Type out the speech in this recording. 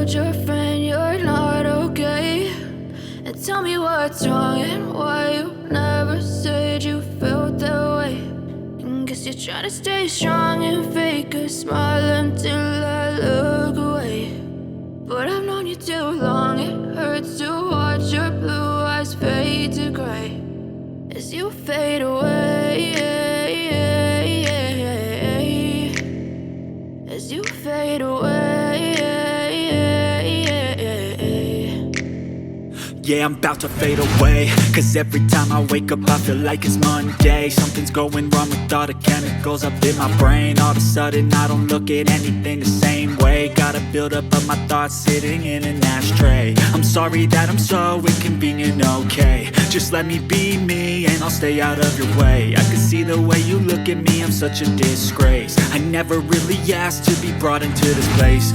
told your friend you're not okay, and tell me what's wrong and why you never said you felt that way. And guess you're trying to stay strong and fake a smile until I look away. But I've known you too long, it hurts to watch your blue eyes fade to gray as you fade away, as you fade away. Yeah, I'm about to fade away, cause every time I wake up I feel like it's Monday. Something's going wrong with all the chemicals up in my brain. All of a sudden I don't look at anything the same way. Gotta build up of my thoughts sitting in an ashtray. I'm sorry that I'm so inconvenient, okay. Just let me be me and I'll stay out of your way. I can see the way you look at me, I'm such a disgrace. I never really asked to be brought into this place.